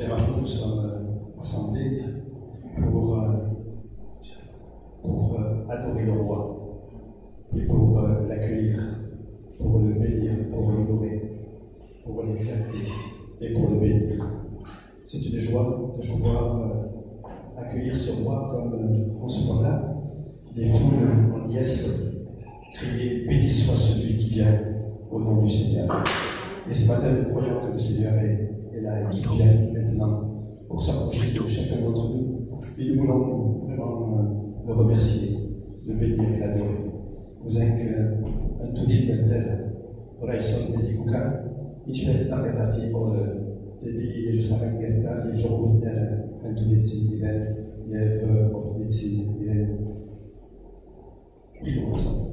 frères amours, nous sommes rassemblés pour adorer le roi et pour l'accueillir, pour le bénir, pour l'honorer, pour l'exalter et pour le bénir. C'est une joie de pouvoir accueillir ce roi comme en ce temps-là, les foules en liesse criaient « Béni soit celui qui vient au nom du Seigneur ». Et ce matin, nous croyons que le Seigneur est là et qu'il vient maintenant pour s'approcher de chacun d'entre nous. Et nous voulons vraiment le remercier, le bénir et l'adorer. Nous avons un tunnel mental, Horizon Bezikuka, Ichmesta Bezati Ol, Tebi Jerusalem Gerta, Yejorufner, un tunnel Siniren, Yev Ofnitsi Iren. Prions ensemble.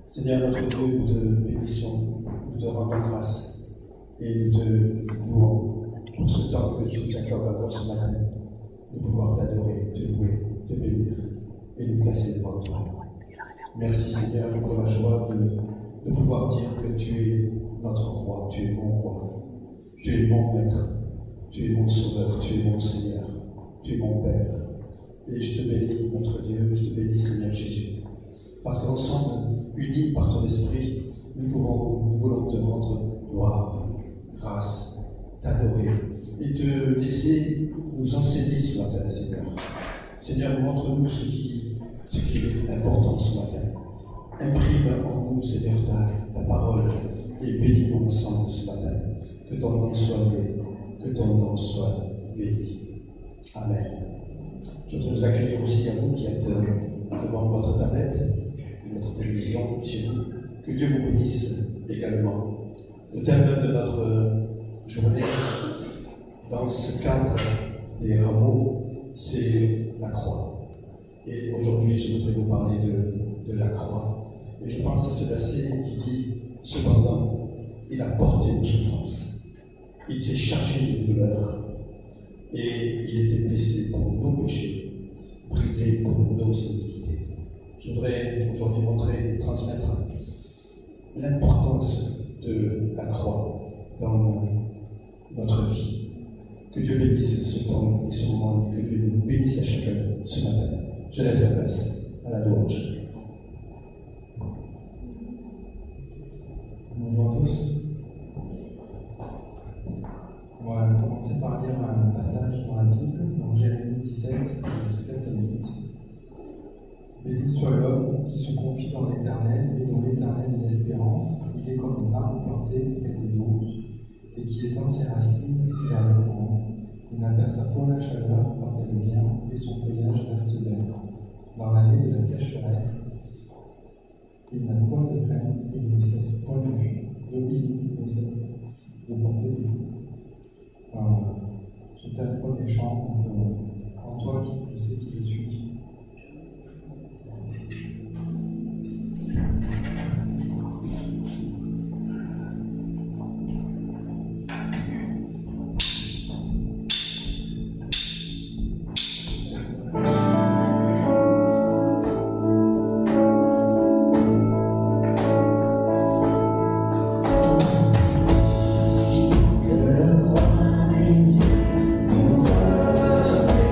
Seigneur notre Dieu, nous te bénissons, nous te rendons grâce et nous te louons pour ce temps que tu nous accordes encore ce matin, de pouvoir t'adorer, te louer, te bénir et nous placer devant toi. Merci Seigneur pour la joie de pouvoir dire que tu es notre roi, tu es mon roi, tu es mon maître, tu es mon sauveur, tu es mon Seigneur, tu es mon Père. Et je te bénis, notre Dieu, je te bénis Seigneur Jésus. Parce qu'ensemble, unis par ton esprit, nous voulons te rendre gloire, grâce, t'adorer et te laisser nous enseigner ce matin, Seigneur. Seigneur, montre-nous ce qui est important ce matin. Imprime en nous, Seigneur, ta parole et bénis-nous ensemble ce matin. Que ton nom soit loué, que ton nom soit béni. Amen. Je voudrais vous accueillir aussi à vous qui êtes devant votre tablette, votre télévision, chez vous. Que Dieu vous bénisse également. Le thème de notre journée, dans ce cadre des rameaux, c'est la croix. Et aujourd'hui, je voudrais vous parler de la croix. Et je pense à ce verset qui dit « Cependant, il a porté nos souffrances. Il s'est chargé de douleurs. Et il était blessé pour nos péchés, brisé pour nos iniquités. » Je voudrais aujourd'hui montrer et transmettre l'importance de la croix dans notre vie. Que Dieu bénisse ce temps et ce moment, et que Dieu nous bénisse à chacun ce matin. Je laisse la place à la louange. Bonjour à tous. On va commencer par lire un passage dans la Bible, dans Jérémie 17, 7 à 8. Béni soit l'homme qui se confie dans l'Éternel et dont l'Éternel est l'espérance. Il est comme une arbre plantée près des eaux et qui étend ses racines vers le courant. Il n'aperçoit point la chaleur quand elle vient et son feuillage reste vert. Dans l'année de la sécheresse, il n'a point de crainte et il ne cesse point il ne cesse de porter du fruit. Voilà. J'étais le premier chant, donc en toi je sais qui je suis. Que le roi des cieux nous recevra.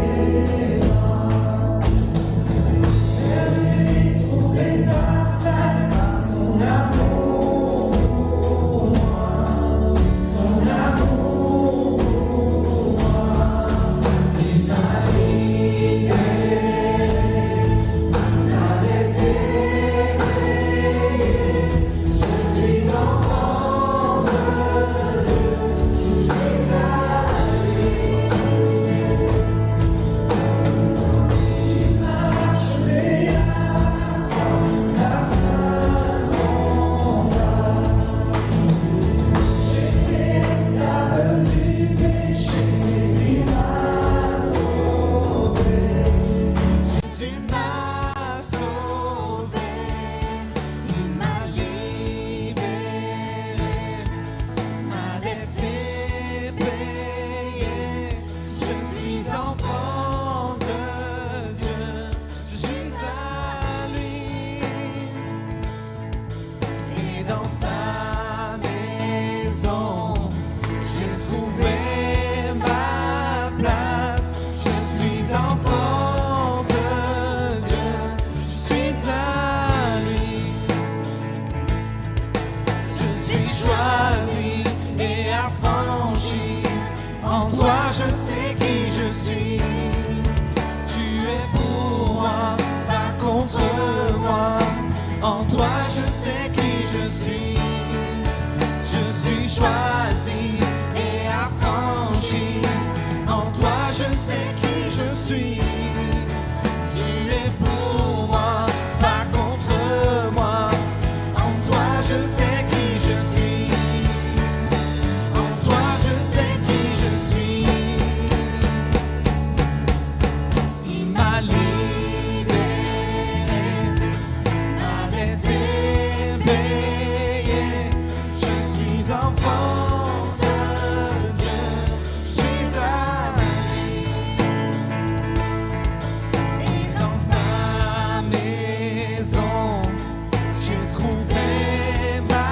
toi je sais qui je suis. Je suis choisi et affranchi. En toi je sais qui je suis. Tu es pour moi, pas contre moi. En toi je sais qui je suis. En toi je sais qui je suis. Il m'a libéré, m'a été payé. Je suis enfant de Dieu, je suis à lui. Et dans sa maison, j'ai trouvé ma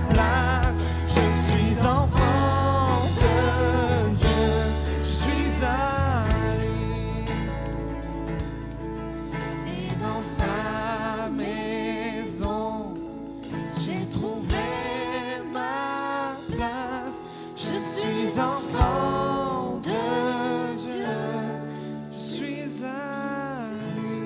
place. Je suis enfant de Dieu, je suis à lui. Et dans sa maison, j'ai trouvé ma place. Je suis enfant de Dieu, je suis à lui.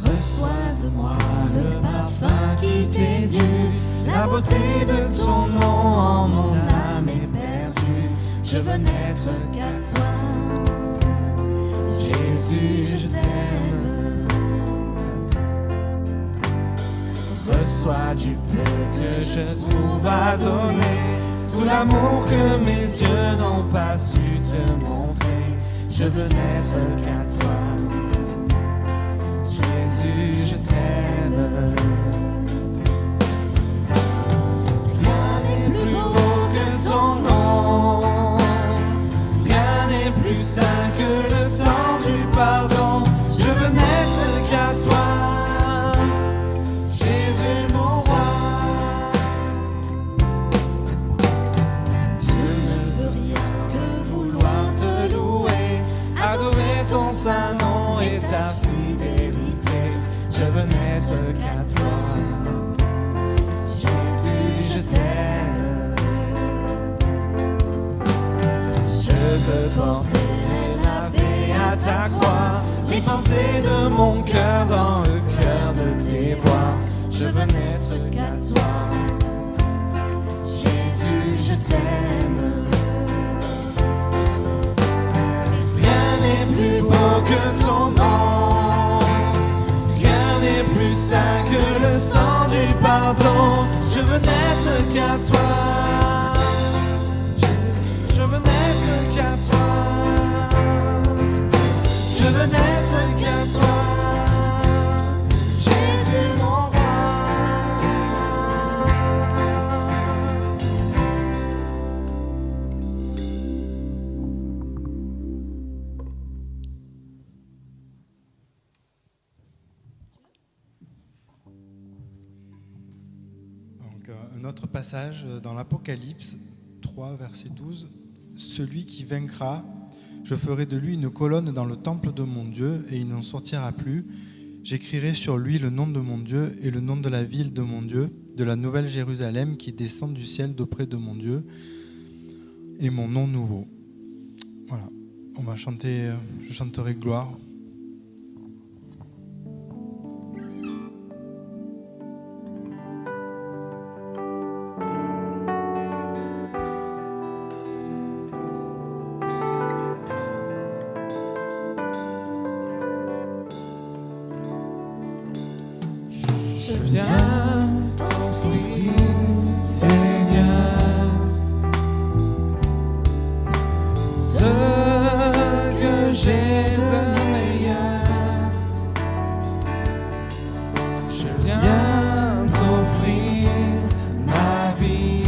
Reçois de moi le parfum qui t'est dû, la beauté de ton nom en mon âme est perdue. Je veux n'être qu'à toi, Jésus, je t'aime. Reçois du peu que je trouve à donner, tout l'amour que mes yeux n'ont pas su te montrer. Je veux n'être qu'à toi, Jésus, je t'aime. Rien n'est plus beau que ton nom, rien n'est plus saint que le sang du pardon. Je veux n'être qu'à toi, Jésus mon roi. Je ne veux rien que vouloir te louer, adorer ton saint nom et ta fidélité. Je veux n'être qu'à toi, Jésus, je t'aime. Je veux porter et laver à ta croix les pensées de mon cœur dans le cœur de tes voix. Je veux n'être qu'à toi, Jésus, je t'aime. Rien n'est plus beau que ton nom, rien n'est plus saint que le sang du pardon. Je veux n'être qu'à toi, je veux n'être qu'à toi, je veux n'être qu'à toi, Jésus mon roi. Donc, un autre passage dans l'Apocalypse 3, verset 12. Celui qui vaincra, je ferai de lui une colonne dans le temple de mon Dieu, et il n'en sortira plus. J'écrirai sur lui le nom de mon Dieu et le nom de la ville de mon Dieu, de la nouvelle Jérusalem qui descend du ciel d'auprès de mon Dieu, et mon nom nouveau. Voilà, on va chanter, je chanterai gloire. Je viens t'offrir, Seigneur, ce que j'ai de meilleur. Je viens t'offrir ma vie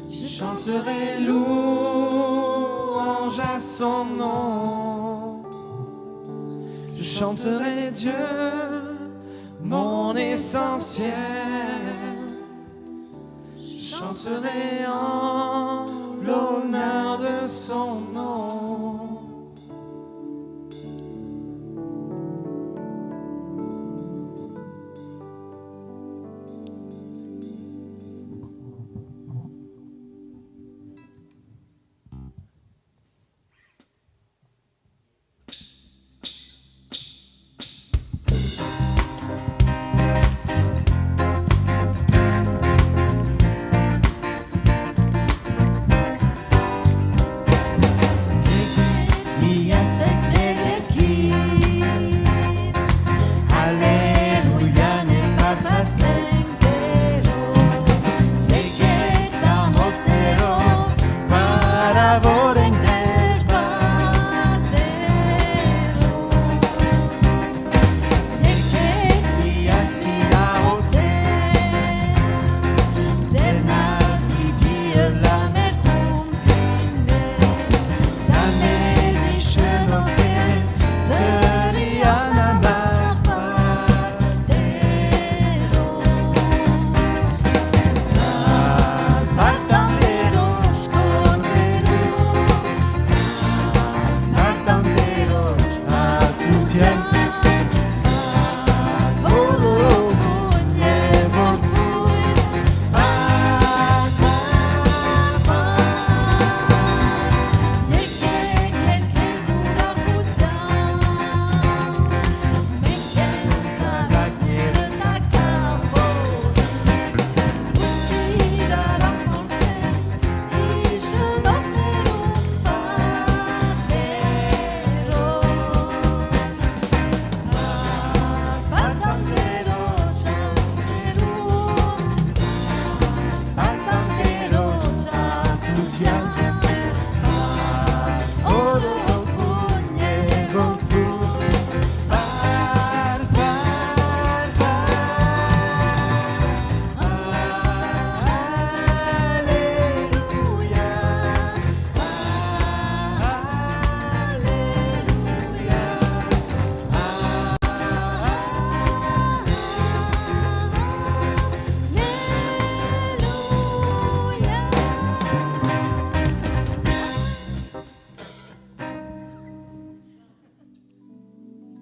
Je chanterai louange à son nom. Je chanterai Dieu, mon essentiel. Je chanterai en l'honneur de son nom.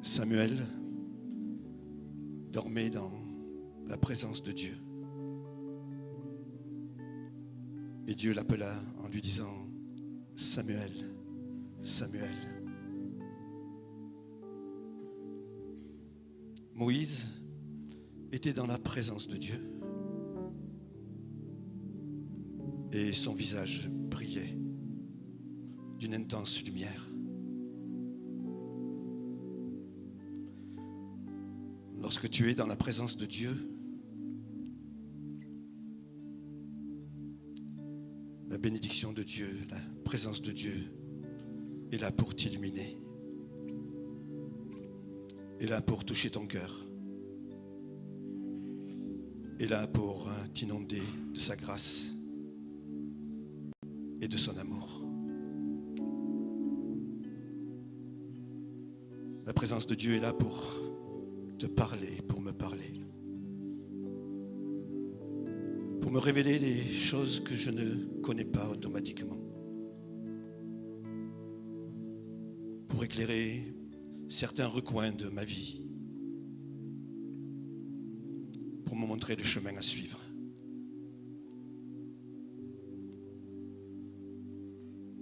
Samuel dormait dans la présence de Dieu. Et Dieu l'appela en lui disant, Samuel, Samuel. Moïse était dans la présence de Dieu et son visage brillait d'une intense lumière. Lorsque tu es dans la présence de Dieu, la bénédiction de Dieu, la présence de Dieu est là pour t'illuminer, est là pour toucher ton cœur, est là pour t'inonder de sa grâce et de son amour. La présence de Dieu est là pour te parler, pour me parler, pour me révéler des choses que je ne connais pas automatiquement, pour éclairer certains recoins de ma vie, pour me montrer le chemin à suivre.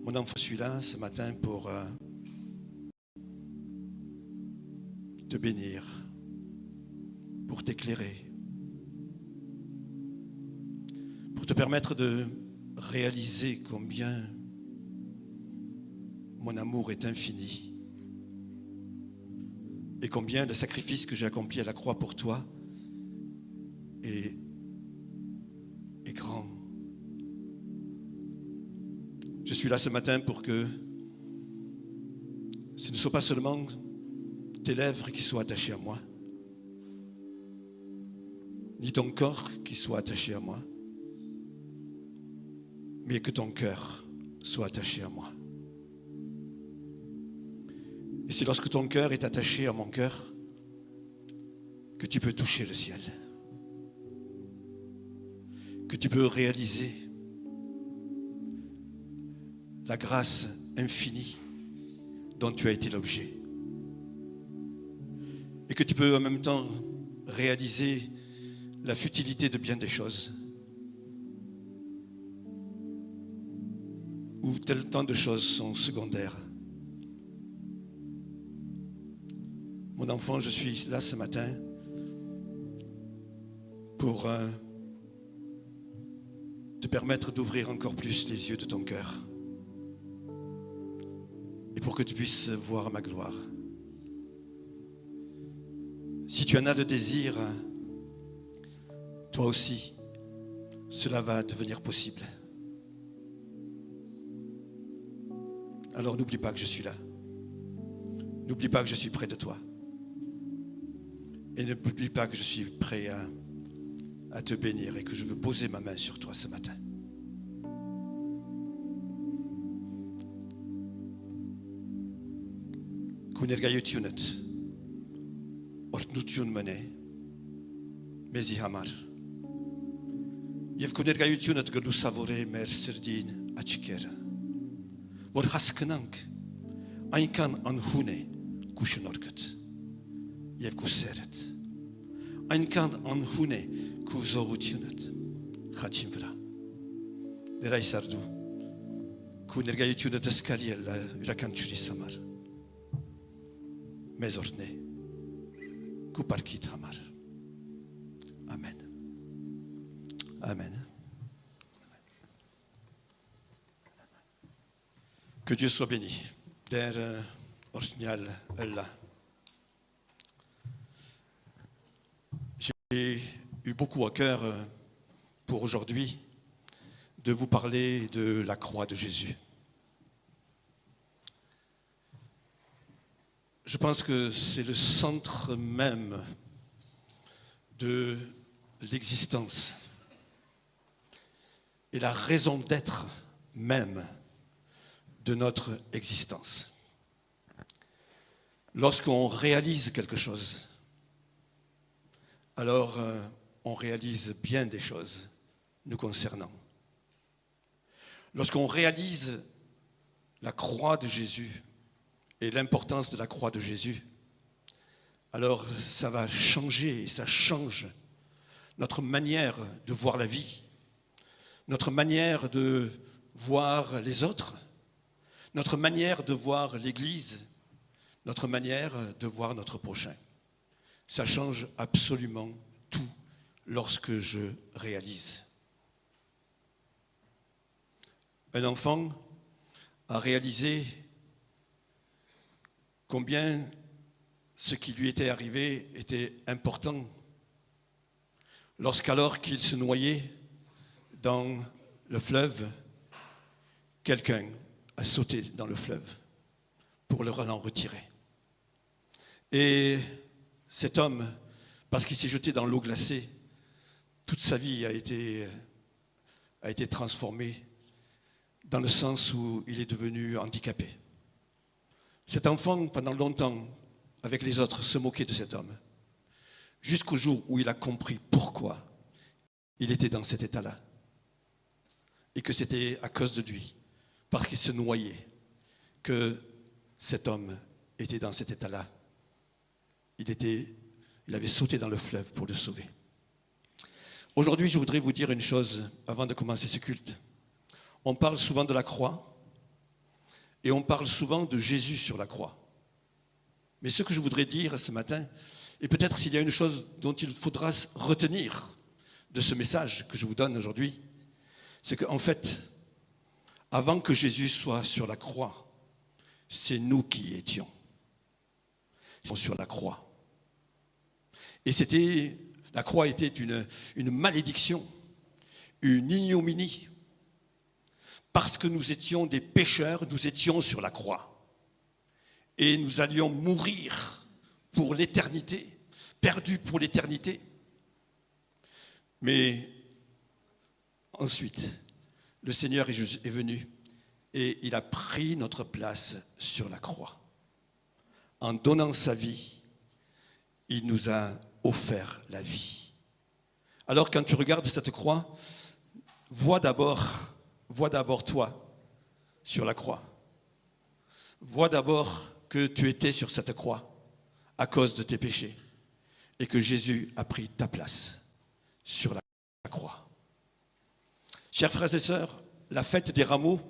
Mon enfant, je suis là ce matin pour te bénir, pour t'éclairer, pour te permettre de réaliser combien mon amour est infini et combien le sacrifice que j'ai accompli à la croix pour toi est grand. Je suis là ce matin pour que ce ne soit pas seulement tes lèvres qui soient attachées à moi, ni ton corps qui soit attaché à moi, mais que ton cœur soit attaché à moi. Et c'est lorsque ton cœur est attaché à mon cœur que tu peux toucher le ciel, que tu peux réaliser la grâce infinie dont tu as été l'objet, et que tu peux en même temps réaliser la futilité de bien des choses, où tant de choses sont secondaires. Mon enfant, je suis là ce matin pour te permettre d'ouvrir encore plus les yeux de ton cœur et pour que tu puisses voir ma gloire. Si tu en as le désir, toi aussi, cela va devenir possible. Alors n'oublie pas que je suis là. N'oublie pas que je suis près de toi. Et n'oublie pas que je suis prêt à te bénir et que je veux poser ma main sur toi ce matin. Kunergayutunet, ortnutun mene, mezi hamar. Yev kunergayutunet gadu savore mer sirdin açıkera. Vor haskınank, aynkan anhune kuşun orkut. Yev kuseret. Aynkan anhune kuzorutunet. Khachimvra. Neray sardu. Kunergayutunet eskaliella urakançuri samar. Mezorne. Kuparkit hamar. Amen. Amen. Que Dieu soit béni. Der Ornial Allah. J'ai eu beaucoup à cœur pour aujourd'hui de vous parler de la croix de Jésus. Je pense que c'est le centre même de l'existence et la raison d'être même de notre existence. Lorsqu'on réalise quelque chose, alors on réalise bien des choses nous concernant. Lorsqu'on réalise la croix de Jésus et l'importance de la croix de Jésus, alors ça va changer et ça change notre manière de voir la vie, notre manière de voir les autres, notre manière de voir l'Église, notre manière de voir notre prochain. Ça change absolument tout lorsque je réalise. Un enfant a réalisé combien ce qui lui était arrivé était important lorsqu'alors qu'il se noyait dans le fleuve, quelqu'un a sauté dans le fleuve pour l'en retirer. Et cet homme, parce qu'il s'est jeté dans l'eau glacée, toute sa vie a été transformée dans le sens où il est devenu handicapé. Cet enfant, pendant longtemps, avec les autres, se moquait de cet homme, jusqu'au jour où il a compris pourquoi il était dans cet état-là. Et que c'était à cause de lui, parce qu'il se noyait, que cet homme était dans cet état-là. Il avait sauté dans le fleuve pour le sauver. Aujourd'hui, je voudrais vous dire une chose avant de commencer ce culte. On parle souvent de la croix et on parle souvent de Jésus sur la croix. Mais ce que je voudrais dire ce matin, et peut-être s'il y a une chose dont il faudra retenir de ce message que je vous donne aujourd'hui, c'est qu'en fait, avant que Jésus soit sur la croix, c'est nous qui y étions sur la croix. Et la croix était une malédiction, une ignominie. Parce que nous étions des pécheurs, nous étions sur la croix. Et nous allions mourir pour l'éternité, perdus pour l'éternité. Mais ensuite, le Seigneur est venu et il a pris notre place sur la croix. En donnant sa vie, il nous a offert la vie. Alors quand tu regardes cette croix, vois d'abord toi sur la croix. Vois d'abord que tu étais sur cette croix à cause de tes péchés et que Jésus a pris ta place sur la croix. Chers frères et sœurs, la fête des rameaux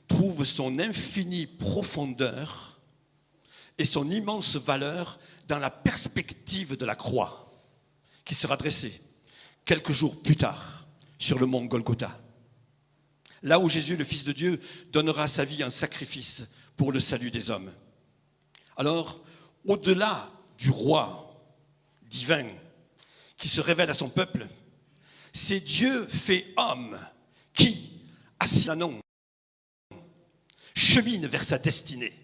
trouve son infinie profondeur et son immense valeur dans la perspective de la croix qui sera dressée quelques jours plus tard sur le mont Golgotha. Là où Jésus, le Fils de Dieu, donnera sa vie en sacrifice pour le salut des hommes. Alors, au-delà du roi divin qui se révèle à son peuple, c'est Dieu fait homme qui, assis à Anon, chemine vers sa destinée,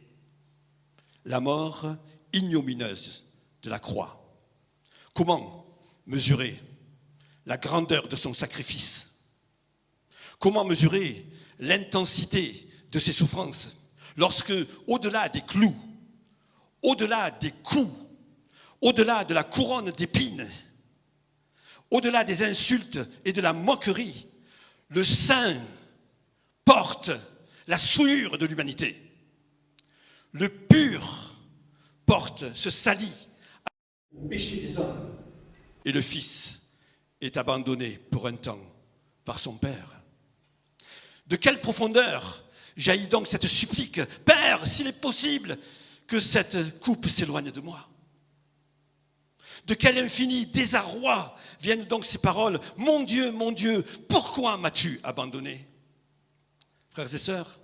la mort ignominieuse de la croix. Comment mesurer la grandeur de son sacrifice? Comment mesurer l'intensité de ses souffrances lorsque, au-delà des clous, au-delà des coups, au-delà de la couronne d'épines, au-delà des insultes et de la moquerie, le Saint porte la souillure de l'humanité. Le pur se salit au péché des hommes. Et le Fils est abandonné pour un temps par son Père. De quelle profondeur jaillit donc cette supplique? Père, s'il est possible que cette coupe s'éloigne de moi. De quel infini désarroi viennent donc ces paroles? Mon Dieu, pourquoi m'as-tu abandonné? Frères et sœurs,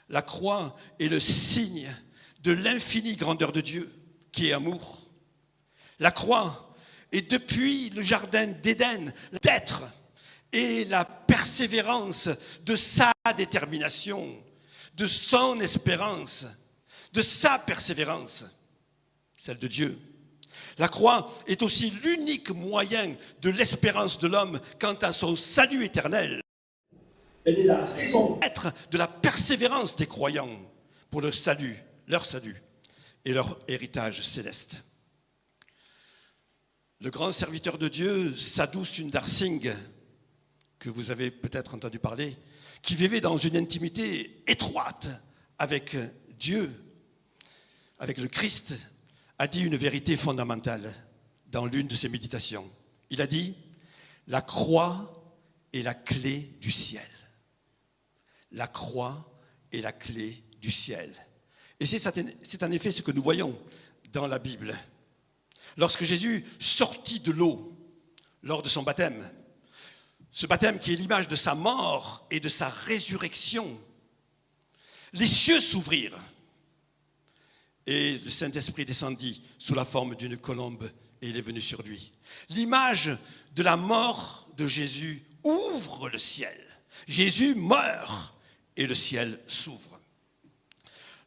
la croix est le signe de l'infinie grandeur de Dieu, qui est amour. La croix est depuis le jardin d'Éden, d'être et la persévérance de sa détermination, de son espérance, de sa persévérance, celle de Dieu. La croix est aussi l'unique moyen de l'espérance de l'homme quant à son salut éternel. Elle est la raison d'être de la persévérance des croyants pour leur salut et leur héritage céleste. Le grand serviteur de Dieu, Sadhu Sundar Singh, que vous avez peut-être entendu parler, qui vivait dans une intimité étroite avec Dieu, avec le Christ, a dit une vérité fondamentale dans l'une de ses méditations. Il a dit « La croix est la clé du ciel. » La croix est la clé du ciel. Et c'est en effet ce que nous voyons dans la Bible. Lorsque Jésus sortit de l'eau lors de son baptême, ce baptême qui est l'image de sa mort et de sa résurrection, les cieux s'ouvrirent et le Saint-Esprit descendit sous la forme d'une colombe et il est venu sur lui. L'image de la mort de Jésus ouvre le ciel. Jésus meurt et le ciel s'ouvre.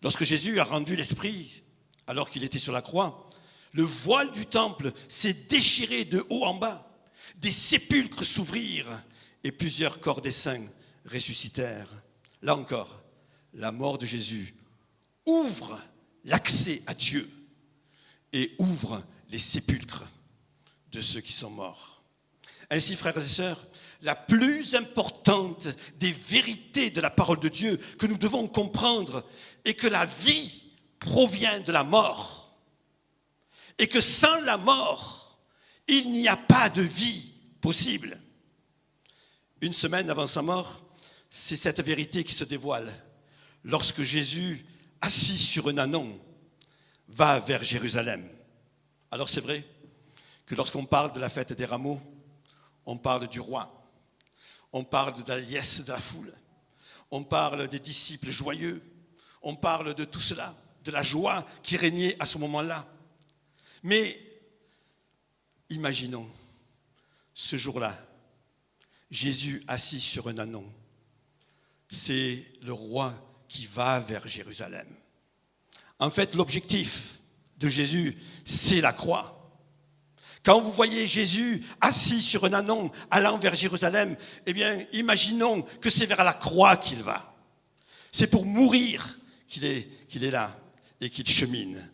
Lorsque Jésus a rendu l'Esprit, alors qu'il était sur la croix, le voile du temple s'est déchiré de haut en bas. Des sépulcres s'ouvrirent et plusieurs corps des saints ressuscitèrent. Là encore, la mort de Jésus ouvre l'accès à Dieu et ouvre les sépulcres de ceux qui sont morts. Ainsi, frères et sœurs, la plus importante des vérités de la parole de Dieu que nous devons comprendre est que la vie provient de la mort et que sans la mort, il n'y a pas de vie possible. Une semaine avant sa mort, c'est cette vérité qui se dévoile lorsque Jésus, assis sur un ânon, va vers Jérusalem. Alors c'est vrai que lorsqu'on parle de la fête des rameaux, on parle du roi, on parle de la liesse de la foule, on parle des disciples joyeux, on parle de tout cela, de la joie qui régnait à ce moment-là. Mais imaginons ce jour-là, Jésus assis sur un ânon, c'est le roi qui va vers Jérusalem. En fait, l'objectif de Jésus, c'est la croix. Quand vous voyez Jésus assis sur un ânon allant vers Jérusalem, eh bien, imaginons que c'est vers la croix qu'il va. C'est pour mourir qu'il est là et qu'il chemine.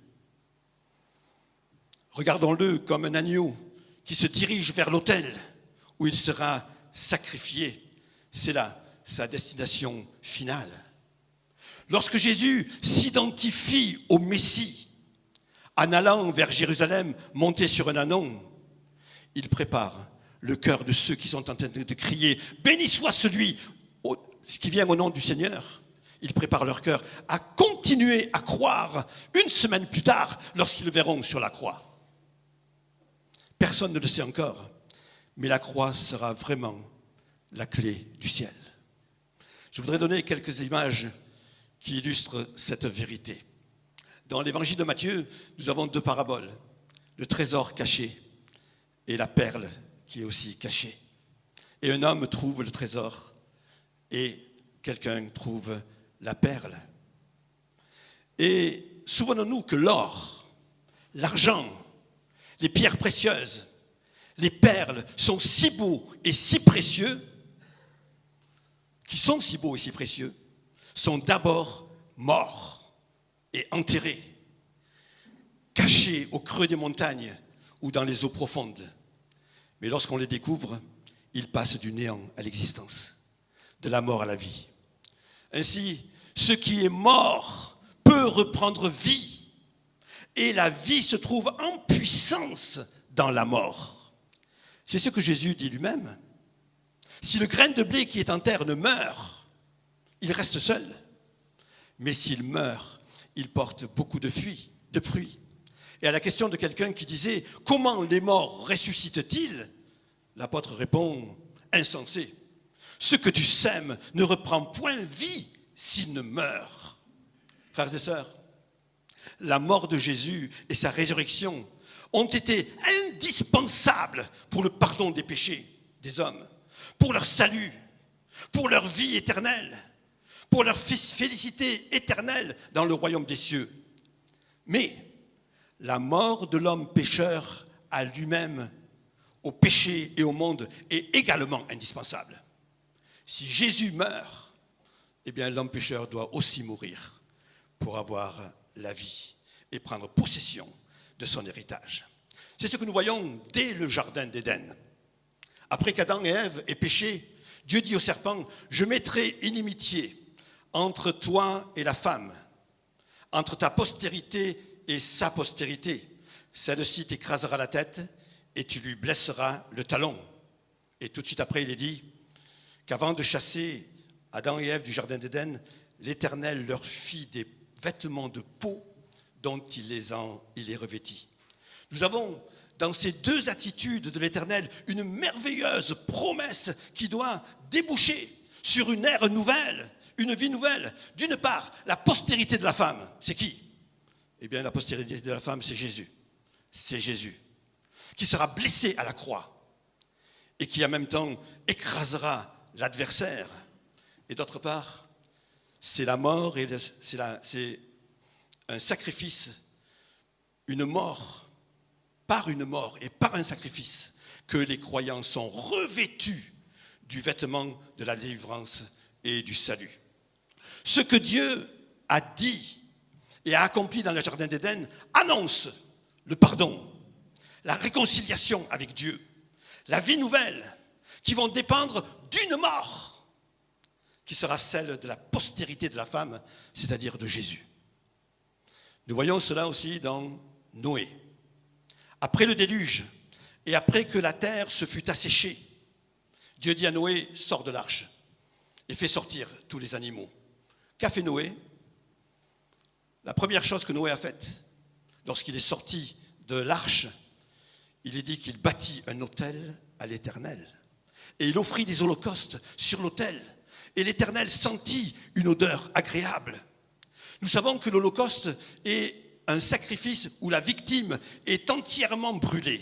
Regardons-le comme un agneau qui se dirige vers l'autel où il sera sacrifié. C'est là sa destination finale. Lorsque Jésus s'identifie au Messie, en allant vers Jérusalem, monté sur un ânon, il prépare le cœur de ceux qui sont en train de crier « Béni soit celui qui vient au nom du Seigneur ». Il prépare leur cœur à continuer à croire une semaine plus tard lorsqu'ils le verront sur la croix. Personne ne le sait encore, mais la croix sera vraiment la clé du ciel. Je voudrais donner quelques images qui illustrent cette vérité. Dans l'évangile de Matthieu, nous avons 2 paraboles. Le trésor caché et la perle qui est aussi cachée. Et un homme trouve le trésor et quelqu'un trouve la perle. Et souvenons-nous que l'or, l'argent, les pierres précieuses, les perles sont si beaux et si précieux, sont d'abord morts et enterrés, cachés au creux des montagnes ou dans les eaux profondes. Mais lorsqu'on les découvre, ils passent du néant à l'existence, de la mort à la vie. Ainsi, ce qui est mort peut reprendre vie, et la vie se trouve en puissance dans la mort. C'est ce que Jésus dit lui-même. Si le grain de blé qui est en terre ne meurt, il reste seul. Mais s'il meurt, il porte beaucoup de fruits. Et à la question de quelqu'un qui disait « Comment les morts ressuscitent-ils » l'apôtre répond « Insensé, ce que tu sèmes ne reprend point vie s'il ne meurt. » Frères et sœurs, la mort de Jésus et sa résurrection ont été indispensables pour le pardon des péchés des hommes, pour leur salut, pour leur vie éternelle, pour leur félicité éternelle dans le royaume des cieux. Mais la mort de l'homme pécheur à lui-même, au péché et au monde, est également indispensable. Si Jésus meurt, eh bien l'homme pécheur doit aussi mourir pour avoir la vie et prendre possession de son héritage. C'est ce que nous voyons dès le jardin d'Éden. Après qu'Adam et Ève aient péché, Dieu dit au serpent « Je mettrai inimitié entre toi et la femme, entre ta postérité et sa postérité. Celle-ci t'écrasera la tête et tu lui blesseras le talon. » Et tout de suite après, il est dit qu'avant de chasser Adam et Ève du jardin d'Éden, l'Éternel leur fit des vêtements de peau dont il les revêtit. Nous avons dans ces 2 attitudes de l'Éternel une merveilleuse promesse qui doit déboucher sur une ère nouvelle, une vie nouvelle. D'une part, la postérité de la femme, c'est qui ? Eh bien, la postérité de la femme, c'est Jésus. C'est Jésus qui sera blessé à la croix et qui en même temps écrasera l'adversaire. Et d'autre part, c'est la mort et c'est un sacrifice, une mort, par une mort et par un sacrifice, que les croyants sont revêtus du vêtement de la délivrance et du salut. Ce que Dieu a dit et a accompli dans le jardin d'Éden annonce le pardon, la réconciliation avec Dieu, la vie nouvelle, qui vont dépendre d'une mort, qui sera celle de la postérité de la femme, c'est-à-dire de Jésus. Nous voyons cela aussi dans Noé. Après le déluge, et après que la terre se fut asséchée, Dieu dit à Noé, sors de l'arche et fais sortir tous les animaux. Qu'a fait Noé ? La première chose que Noé a faite, lorsqu'il est sorti de l'arche, il est dit qu'il bâtit un autel à l'Éternel. Et il offrit des holocaustes sur l'autel. Et l'Éternel sentit une odeur agréable. Nous savons que l'holocauste est un sacrifice où la victime est entièrement brûlée.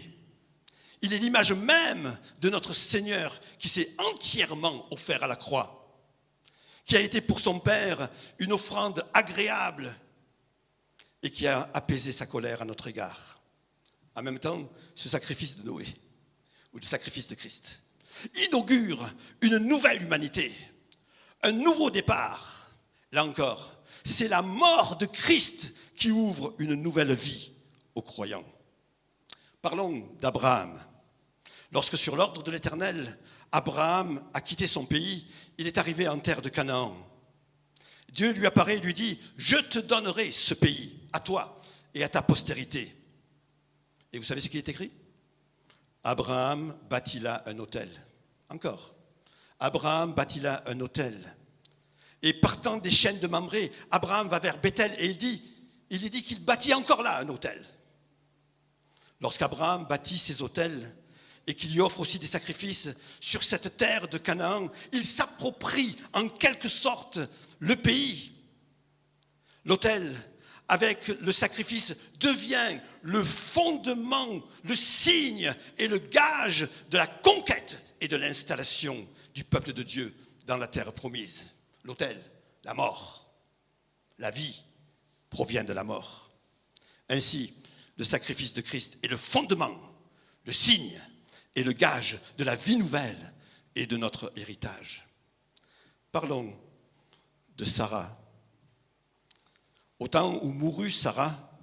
Il est l'image même de notre Seigneur qui s'est entièrement offert à la croix, qui a été pour son Père une offrande agréable et qui a apaisé sa colère à notre égard. en même temps, ce sacrifice de Noé, ou le sacrifice de Christ, inaugure une nouvelle humanité, un nouveau départ. Là encore, c'est la mort de Christ qui ouvre une nouvelle vie aux croyants. Parlons d'Abraham. Lorsque sur l'ordre de l'Éternel, Abraham a quitté son pays, il est arrivé en terre de Canaan. Dieu lui apparaît et lui dit, « Je te donnerai ce pays, à toi et à ta postérité. » Et vous savez ce qui est écrit ? Abraham bâtit là un autel. Encore. Abraham bâtit là un autel. Et partant des chaînes de Mamré, Abraham va vers Bethel et il dit qu'il bâtit encore là un autel. Lorsqu'Abraham bâtit ces autels et qu'il y offre aussi des sacrifices sur cette terre de Canaan, il s'approprie en quelque sorte le pays. L'autel, avec le sacrifice, devient le fondement, le signe et le gage de la conquête et de l'installation du peuple de Dieu dans la terre promise. L'autel, la mort, la vie provient de la mort. Ainsi, le sacrifice de Christ est le fondement, le signe et le gage de la vie nouvelle et de notre héritage. Parlons de Sarah. Au temps où mourut Sarah,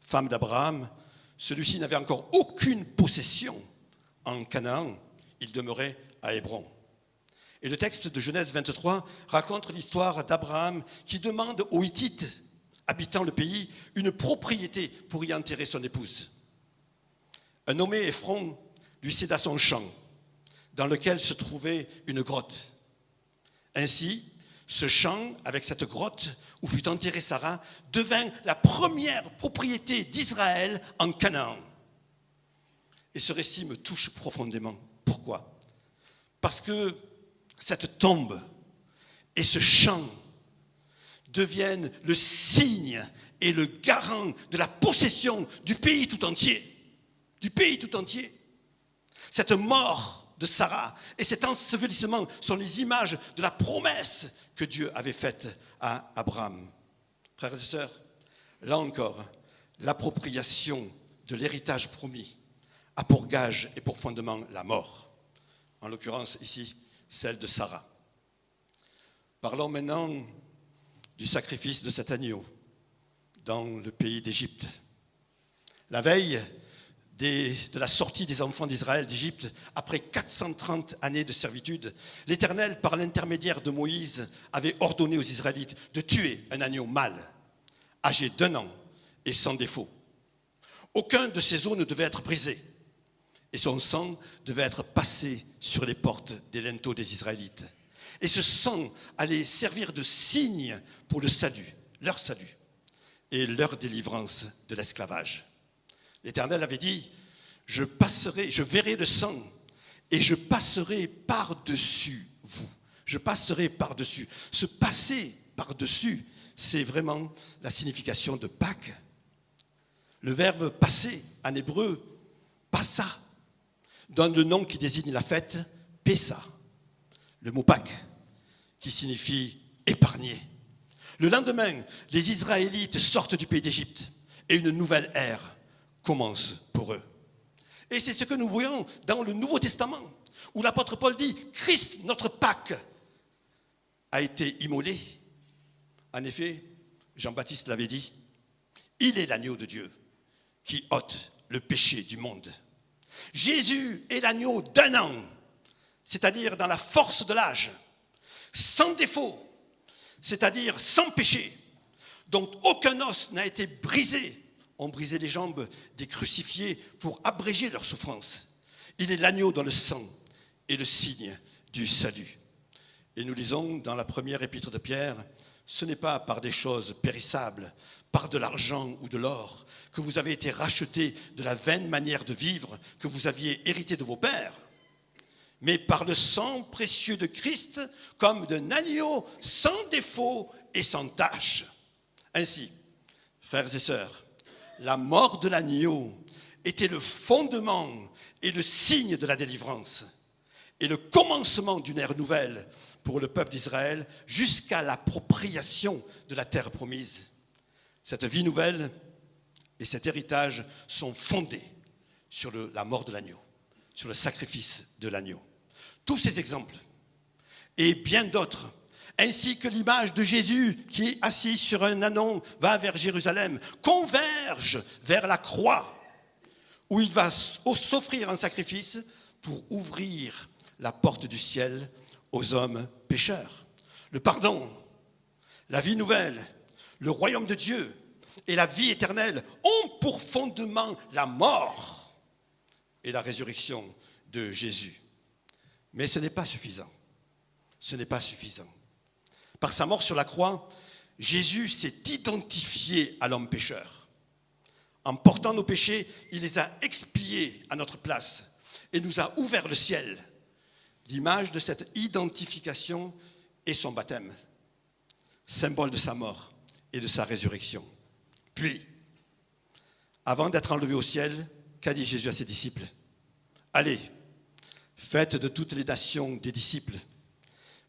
femme d'Abraham, celui-ci n'avait encore aucune possession en Canaan, il demeurait à Hébron. Et le texte de Genèse 23 raconte l'histoire d'Abraham qui demande aux Hittites, habitant le pays, une propriété pour y enterrer son épouse. Un nommé Ephron lui céda son champ, dans lequel se trouvait une grotte. Ainsi, ce champ, avec cette grotte où fut enterrée Sarah, devint la première propriété d'Israël en Canaan. Et ce récit me touche profondément. Pourquoi ? Parce que cette tombe et ce champ deviennent le signe et le garant de la possession du pays tout entier. Du pays tout entier. Cette mort de Sarah et cet ensevelissement sont les images de la promesse que Dieu avait faite à Abraham. Frères et sœurs, là encore, l'appropriation de l'héritage promis a pour gage et pour fondement la mort. En l'occurrence ici, celle de Sarah. Parlons maintenant du sacrifice de cet agneau dans le pays d'Égypte. La veille de la sortie des enfants d'Israël d'Égypte, après 430 années de servitude, l'Éternel, par l'intermédiaire de Moïse, avait ordonné aux Israélites de tuer un agneau mâle, âgé d'1 an et sans défaut. Aucun de ses os ne devait être brisé, et son sang devait être passé sur les portes des linteaux des Israélites. Et ce sang allait servir de signe pour le salut, leur salut, et leur délivrance de l'esclavage. L'Éternel avait dit, je verrai le sang et je passerai par-dessus vous. Je passerai par-dessus. Ce passer par-dessus, c'est vraiment la signification de Pâques. Le verbe passer en hébreu, passa, donne le nom qui désigne la fête, Pessa. Le mot Pâques, qui signifie épargner. Le lendemain, les Israélites sortent du pays d'Égypte et une nouvelle ère commence pour eux. Et c'est ce que nous voyons dans le Nouveau Testament, où l'apôtre Paul dit « Christ, notre Pâques, a été immolé ». En effet, Jean-Baptiste l'avait dit, il est l'agneau de Dieu qui ôte le péché du monde. Jésus est l'agneau d'1 an, c'est-à-dire dans la force de l'âge, sans défaut, c'est-à-dire sans péché, dont aucun os n'a été brisé. On brisait les jambes des crucifiés pour abréger leur souffrance. Il est l'agneau dans le sang et le signe du salut. Et nous lisons dans la première épître de Pierre, ce n'est pas par des choses périssables, par de l'argent ou de l'or, que vous avez été rachetés de la vaine manière de vivre que vous aviez hérité de vos pères, mais par le sang précieux de Christ, comme d'un agneau sans défaut et sans tache. Ainsi, frères et sœurs, la mort de l'agneau était le fondement et le signe de la délivrance et le commencement d'une ère nouvelle pour le peuple d'Israël jusqu'à l'appropriation de la terre promise. Cette vie nouvelle et cet héritage sont fondés sur la mort de l'agneau, sur le sacrifice de l'agneau. Tous ces exemples et bien d'autres, ainsi que l'image de Jésus qui est assis sur un ânon, va vers Jérusalem, convergent vers la croix où il va s'offrir un sacrifice pour ouvrir la porte du ciel aux hommes pécheurs. Le pardon, la vie nouvelle, le royaume de Dieu et la vie éternelle ont pour fondement la mort et la résurrection de Jésus. Mais ce n'est pas suffisant. Ce n'est pas suffisant. Par sa mort sur la croix, Jésus s'est identifié à l'homme pécheur. En portant nos péchés, il les a expiés à notre place et nous a ouvert le ciel. L'image de cette identification est son baptême, symbole de sa mort et de sa résurrection. Puis, avant d'être enlevé au ciel, qu'a dit Jésus à ses disciples ? Allez, faites de toutes les nations des disciples,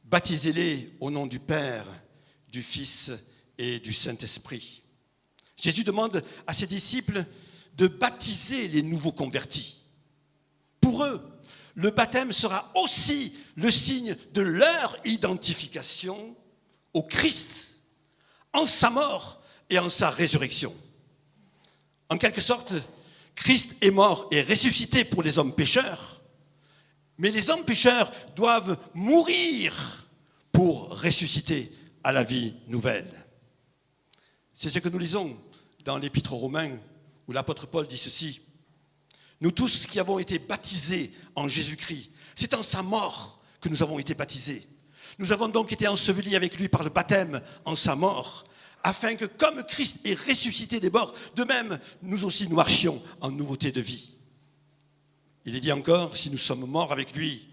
baptisez-les au nom du Père, du Fils et du Saint-Esprit. Jésus demande à ses disciples de baptiser les nouveaux convertis. Pour eux, le baptême sera aussi le signe de leur identification au Christ, en sa mort et en sa résurrection. En quelque sorte, Christ est mort et ressuscité pour les hommes pécheurs, mais les hommes pécheurs doivent mourir pour ressusciter à la vie nouvelle. C'est ce que nous lisons dans l'Épître aux Romains, où l'apôtre Paul dit ceci. Nous tous qui avons été baptisés en Jésus-Christ, c'est en sa mort que nous avons été baptisés. Nous avons donc été ensevelis avec lui par le baptême en sa mort, afin que comme Christ est ressuscité des morts, de même nous aussi nous marchions en nouveauté de vie. Il est dit encore, si nous sommes morts avec lui,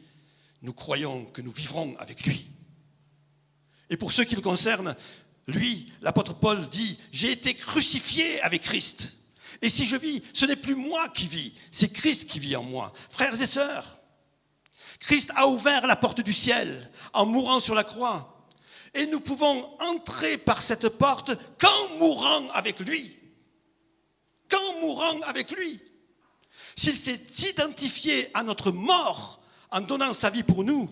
nous croyons que nous vivrons avec lui. Et pour ceux qui le concernent, lui, l'apôtre Paul dit, j'ai été crucifié avec Christ. Et si je vis, ce n'est plus moi qui vis, c'est Christ qui vit en moi. Frères et sœurs, Christ a ouvert la porte du ciel en mourant sur la croix. Et nous pouvons entrer par cette porte qu'en mourant avec lui. Qu'en mourant avec lui. S'il s'est identifié à notre mort en donnant sa vie pour nous,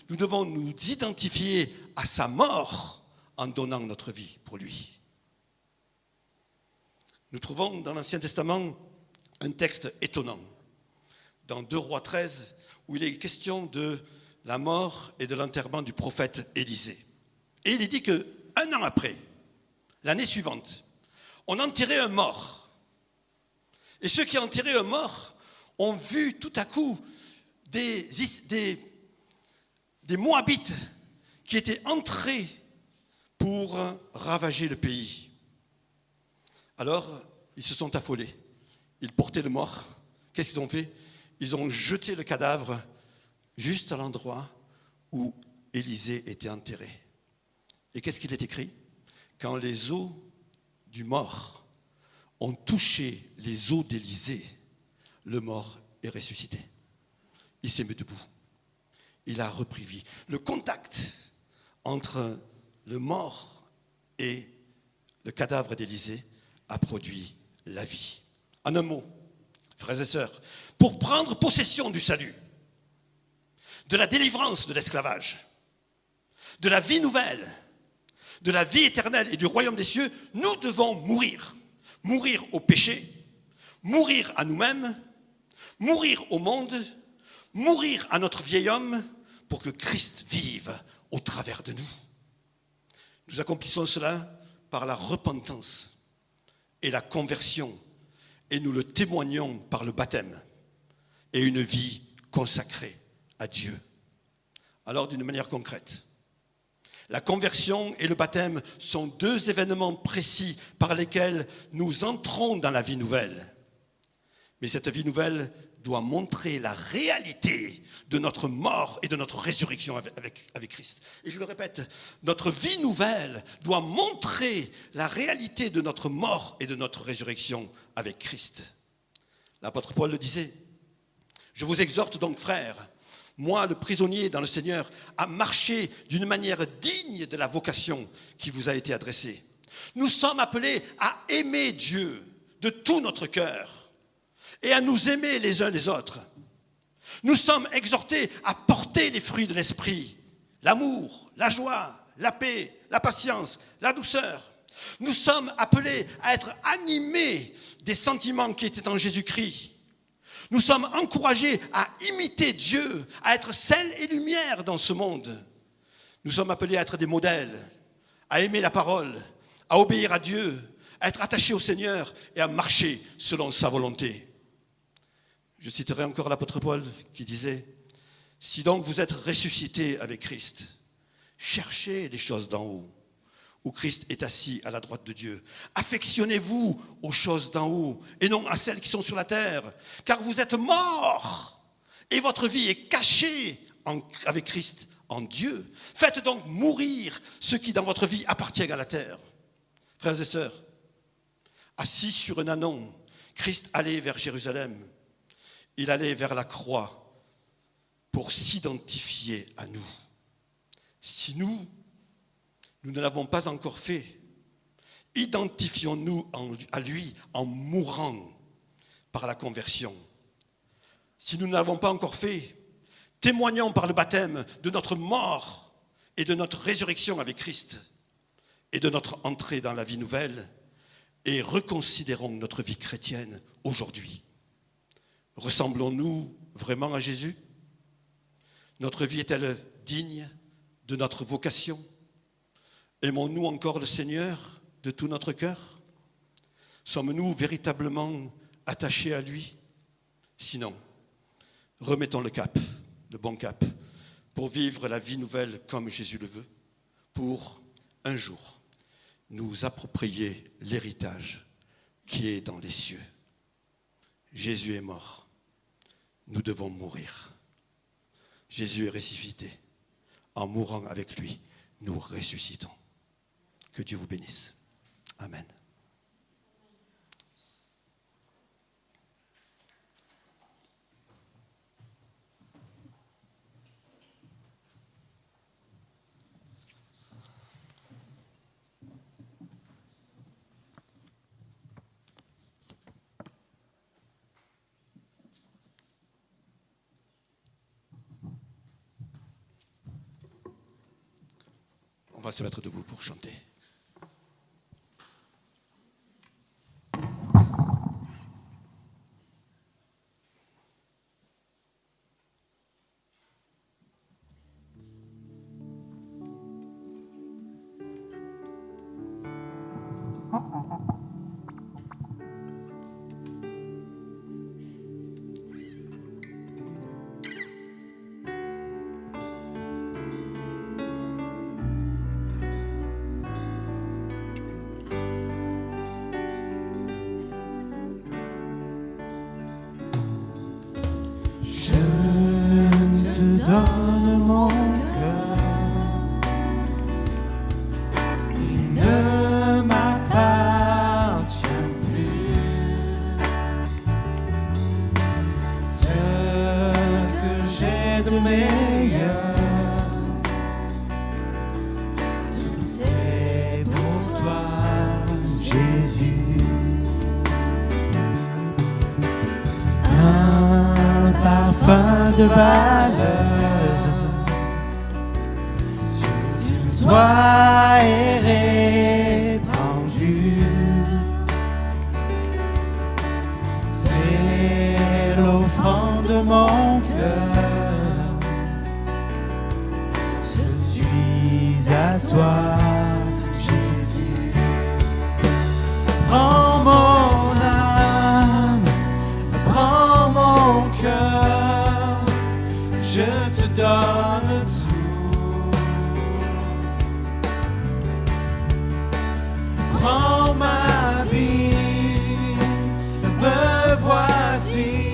nous devons nous identifier à sa mort en donnant notre vie pour lui. Nous trouvons dans l'Ancien Testament un texte étonnant, dans 2 Rois 13, où il est question de la mort et de l'enterrement du prophète Élisée. Et il est dit qu'un an après, l'année suivante, on enterrait un mort. Et ceux qui enterraient un mort ont vu tout à coup des Moabites qui étaient entrés pour ravager le pays. Alors, ils se sont affolés. Ils portaient le mort. Qu'est-ce qu'ils ont fait ? Ils ont jeté le cadavre juste à l'endroit où Élisée était enterré. Et qu'est-ce qu'il est écrit ? Quand les os du mort ont touché les os d'Élisée, le mort est ressuscité. Il s'est mis debout. Il a repris vie. Le contact entre le mort et le cadavre d'Élisée a produit la vie. En un mot, frères et sœurs, pour prendre possession du salut, de la délivrance de l'esclavage, de la vie nouvelle, de la vie éternelle et du royaume des cieux, nous devons mourir. Mourir au péché, mourir à nous-mêmes, mourir au monde, mourir à notre vieil homme pour que Christ vive au travers de nous. Nous accomplissons cela par la repentance et la conversion, et nous le témoignons par le baptême et une vie consacrée à Dieu. Alors, d'une manière concrète, la conversion et le baptême sont 2 événements précis par lesquels nous entrons dans la vie nouvelle. Mais cette vie nouvelle doit montrer la réalité de notre mort et de notre résurrection avec Christ. Et je le répète, notre vie nouvelle doit montrer la réalité de notre mort et de notre résurrection avec Christ. L'apôtre Paul le disait, « Je vous exhorte donc, frères, moi, le prisonnier dans le Seigneur, à marcher d'une manière digne de la vocation qui vous a été adressée. Nous sommes appelés à aimer Dieu de tout notre cœur et à nous aimer les uns les autres. Nous sommes exhortés à porter les fruits de l'esprit, l'amour, la joie, la paix, la patience, la douceur. Nous sommes appelés à être animés des sentiments qui étaient en Jésus-Christ. Nous sommes encouragés à imiter Dieu, à être sel et lumière dans ce monde. Nous sommes appelés à être des modèles, à aimer la parole, à obéir à Dieu, à être attachés au Seigneur et à marcher selon sa volonté. Je citerai encore l'apôtre Paul qui disait « Si donc vous êtes ressuscités avec Christ, cherchez les choses d'en haut, où Christ est assis à la droite de Dieu. Affectionnez-vous aux choses d'en haut et non à celles qui sont sur la terre, car vous êtes morts et votre vie est cachée avec Christ en Dieu. Faites donc mourir ce qui dans votre vie appartient à la terre. » Frères et sœurs, assis sur un ânon, Christ allait vers Jérusalem. Il allait vers la croix pour s'identifier à nous. Si nous ne l'avons pas encore fait, identifions-nous à lui en mourant par la conversion. Si nous ne l'avons pas encore fait, témoignons par le baptême de notre mort et de notre résurrection avec Christ et de notre entrée dans la vie nouvelle et reconsidérons notre vie chrétienne aujourd'hui. Ressemblons-nous vraiment à Jésus? Notre vie est-elle digne de notre vocation? Aimons-nous encore le Seigneur de tout notre cœur? Sommes-nous véritablement attachés à lui? Sinon, remettons le cap, le bon cap, pour vivre la vie nouvelle comme Jésus le veut, pour un jour nous approprier l'héritage qui est dans les cieux. Jésus est mort. Nous devons mourir. Jésus est ressuscité. En mourant avec lui, nous ressuscitons. Que Dieu vous bénisse. Amen. On va se mettre debout pour chanter. Donne mon cœur, il ne m'appartient plus. Ce que j'ai de meilleur, tout est pour toi, Jésus. Un parfum de valeur toi est répandu, c'est l'offrande de mon cœur. Je suis à toi, Jésus. Prends mon âme, prends mon cœur, je te donne tout. Prends ma vie, me voici,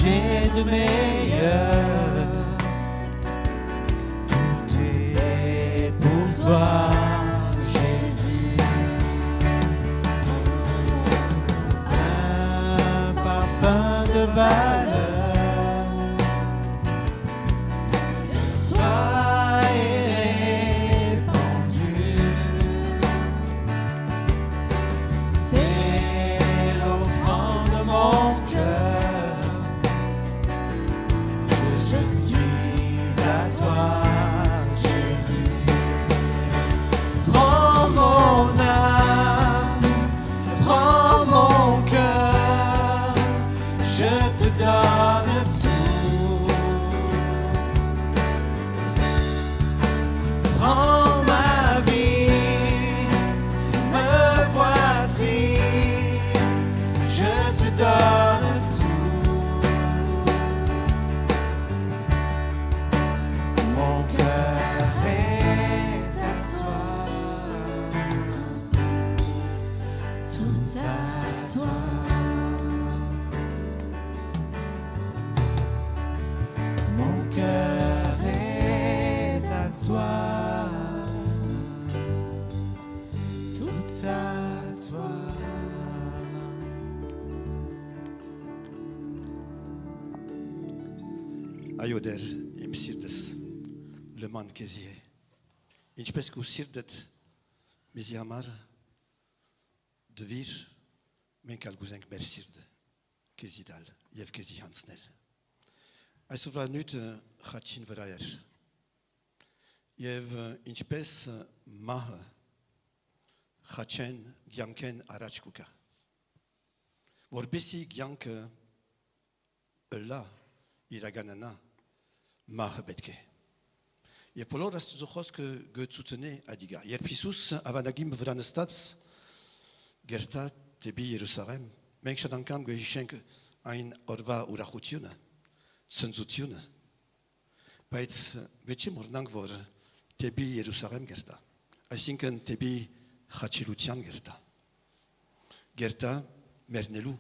j'ai de meilleur. Tout est pour toi, Jésus. Un parfum de valeur. Toi est répandu. C'est l'offrande de mon cœur. Je suis à toi, Jésus. Prends mon âme, prends mon cœur. Je te donne tout. Prends ma vie, me voici. Je te donne tout. Mon cœur est à toi, tout à toi. Mon cœur est à toi, tout à toi. Ayoder im sirdes le man kezie. Inspescu sirdet miziamar de vir men kalguzenk ber sirde kezidal yev kezi hansnel. Aisuvra nut khachin vrayer. Yev inspes mah khachen gyanken arachkuka. Vorbesi gyank la iraganana mah betke. Je polor ist so hoske gezutene adiga. Jer pisus avanagim vranestats gerta tebi Jerusalem. Menk shadankam ge schenk ein orva urachutiuna. Senzutiuna. Paits vechi mornang vor tebi Jerusalem gerta. I think tebi khachilutian gerta. Gerta mernelu.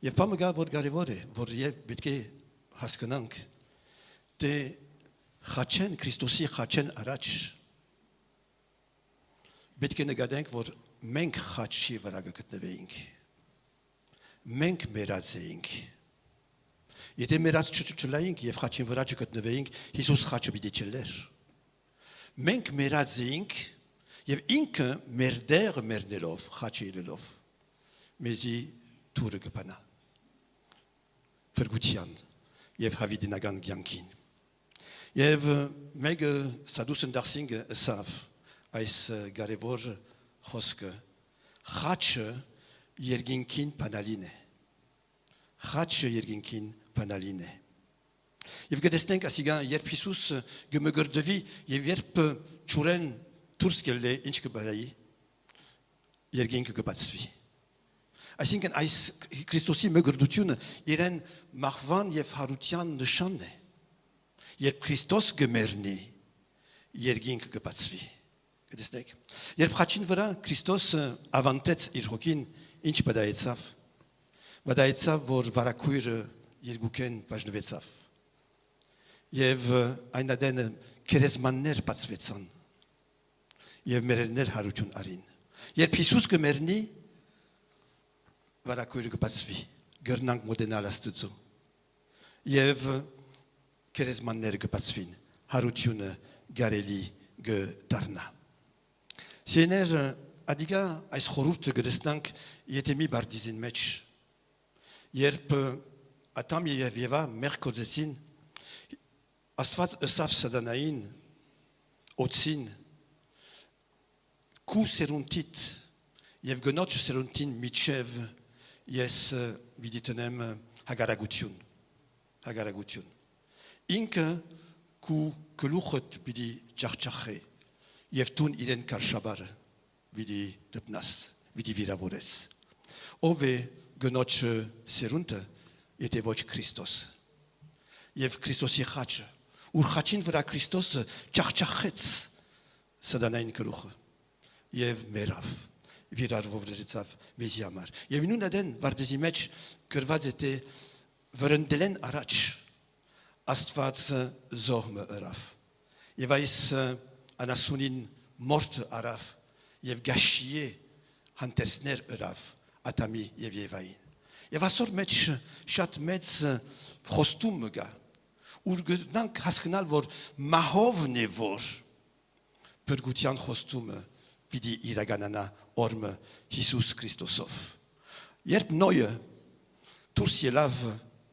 Je pamaga vor garevore vor je betke haskenank. Te Chachen, Christosi Chachen Arach. Bitke negadenk vor menk Chachi varagat neveink. Menk meradzeink. Yete meraz chulaink, yev Chachin varagat neveink, Jesus Chachobidicheller. Menk meradzeink, yev inke merder mernelov, Chachilelov. Mezi Turgepana. Vergutian, yev Havidinagan Gyankin. Jev meg sadusen darsing sav ais garevor hoske khache yerginkin panaline khache yerginkin panaline jev gedestenk asiga yerpisus gemegurdevi jev yerp churen turskelle inchke balai yergink gebatsvi asinken ais Christosi megurdutun iren marvan jev harutian de chande. Jer Christos gemerni, jer gink gepatsvi. Gedestek. Jer prachin vra Christos avantets irhokin inch badaetsav. Badaetsav vor varakuir jer guken pajnevetsav. Jev einaden keresmanner patsvetsan. Jev merener harutun arin. Jer pisus gemerni varakuir gepatsvi. Gernank modenal astutsu. Jev Keresmanner gepatsvin, harutiune gareli ge tarna. Siener adiga ais chorurt gedestank yetemi bardizin mech. Yerp atam yevieva merkodesin asfat esaf sadanain otsin ku seruntit yev genoch seruntin michev yes viditenem hagaragutiun. Inke ku keluchot bidi charchache, yeftun iren karshabar, bidi tepnas, bidi viravores. Ove genoch serunte, yete voch Christos. Yev Christos yechache. Ur chachin vra Christos charchachetz, sadanain keluche. Yev merav, virar vovretzav, meziamar. Yev nun aden, var desimech, kervaz ete վրընդելեն առաջ Աստվածը զոհմը ըրավ։ Եվ այս անասունին մորթը արավ եւ գաշիե հանդերսներ ըրավ Ադամի եւ Եվային։ Եվ այսօր մեջ շատ մեծ խոստում կա, ուր գտնանք հասկանալ, որ մահովն է որ փրկության խոստումը պիտի իրականանա օրը Հիսուս Քրիստոսով։ Երբ Նոյը դուրս ելավ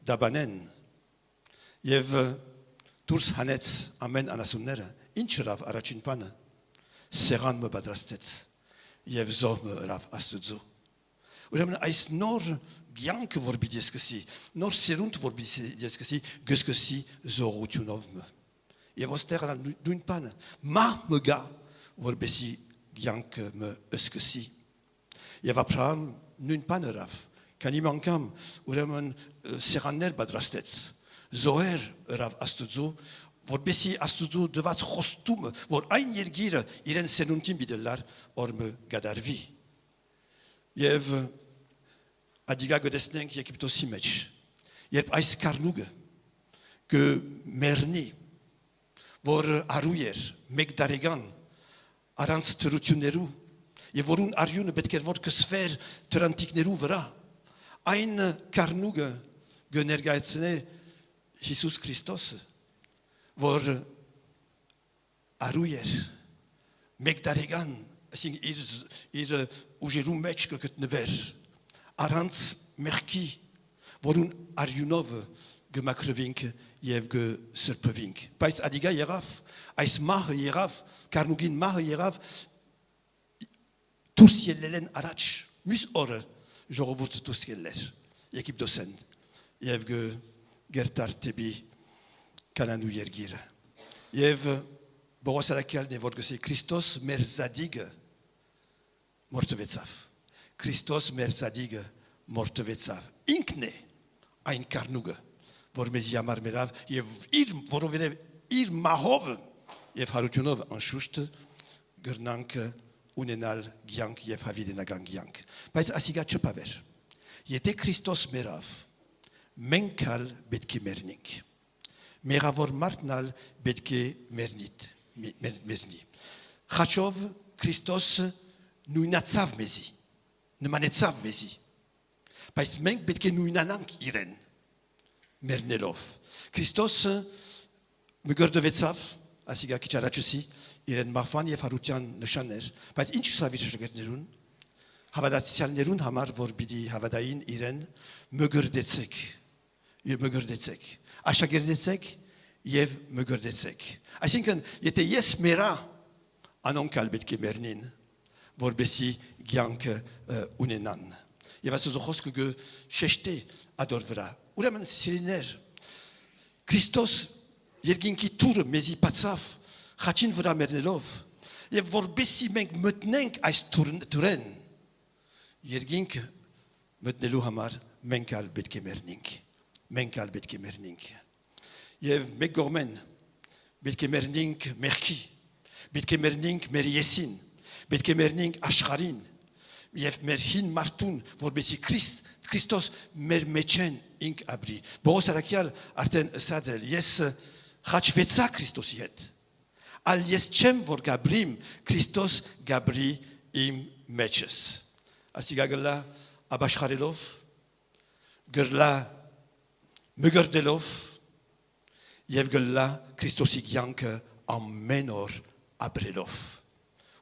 դաբանեն եւ դուրս հանեց ամեն անասունները, ինչ ըրավ առաջին բանը, սեղան մը պատրաստեց եւ զոհը ըրավ Աստծո։ Ուրեմն այս նոր կյանքը որ պիտի սկսի, նոր սերունդ որ պիտի սկսի, գսկսի զոհությունով մը։ Եվ ոստեղ նույն բանը, մահ մը գա, որպեսի կյանքը մը սկսի։ Եվ Աբրահամ նույն բանը ըրավ, քանի անգամ ուրեմն սեղաններ պատրաստեց, զոհեր ըրավ Աստծո, որպեսի Աստծո դված խոստումը, որ այն երկիրը իրեն սերունդին պիտի լար, որ մը գդարվի։ Եվ Ադիգա գտեսնենք Եգիպտոսի մեջ, երբ այս կառնուկը կմեռնի, որ արու էր, մեկ դարեգան, առանց թրություններու, եւ որուն արյունը պետք էր որ կսվեր տրանտիկներու վրա, այն կառնուկը կներկայացնե Հիսուս Քրիստոսը, որ արու էր, մեկ դարեգան, այսինքն իր ուժերու մեջ կգտնվեր, առանց մեղքի, որուն արյունով կմաքրվինք եւ կսրբվինք։ Բայց ադիգա եղավ, այս մահը եղավ, կառնուկին մահը եղավ, դուրս ելել են առաջ, մյուս օրը ժողովուրդը դուրս ելներ Եգիպտոսեն եւ գերտար տեպի Կանանու երկիրը։ Եվ Բողոս արաքյալն է որ գսի Քրիստոս մեր զադիգը մորթվեցավ։ Քրիստոս մեր զադիգը մորթվեցավ։ Ինքն է այն կառնուկը, որ մեզ համար մերավ եւ որովհետեւ իր մահով եւ հարությունով անշուշտ գրնանք ունենալ կյանք եւ հավիտենական կյանք։ Բայց ասիգա չփավեր։ Եթե Քրիստոս մերավ, մենք ալ պետք է մեռնենք։ Մեղավոր մարդն ալ պետք է մեռնի։ Խաչով Քրիստոս նույնացավ մեզի, նմանեցավ մեզի, բայց մենք պետք է նույնանանք իրեն, մեռնելով։ Քրիստոսը մգրդվեցավ, ասիգա քիչ առաջսի, իրեն մահվան եւ հարության նշաններ, բայց ինչ սավ իր աշակերտներուն, հավատացյալներուն համար, որ պիտի հավատային իրեն, մգրդեցեք, աշակերտեցեք եւ մգրդեցեք։ Այսինքն, եթե ես մեռա, անոնք ալ պետք է մեռնին, որպեսի կյանքը ունենան։ Եվ Աստծո խոսքը շեշտի ադոր վրա։ Ուրեմն սիրիներ, Քրիստոս երկինքի թուրը մեզի բացավ խաչին վրա մեռնելով, եւ որպեսի մենք մտնենք այս թուրեն, երկինքը մտնելու համար մենք ալ պետք է մեռնենք։ Եվ մեկ կողմեն պետք է մեռնենք մեղքի, պետք է մեռնենք մեր եսին, պետք է մեռնենք աշխարհին եւ մեր հին մարդուն, որպեսզի Քրիստոս մեր մեջեն ինք ապրի։ Բողոս արաքյալ արդեն ասած է, ես խաչվեցա Քրիստոսի հետ, ալ ես չեմ որ գաբրիմ, Քրիստոս գաբրի իմ մեջս։ Ասիգա գլա աբաշխարելով, գլա մգրդելով եւ գլա Քրիստոսի կյանքը ամեն օր ապրելով։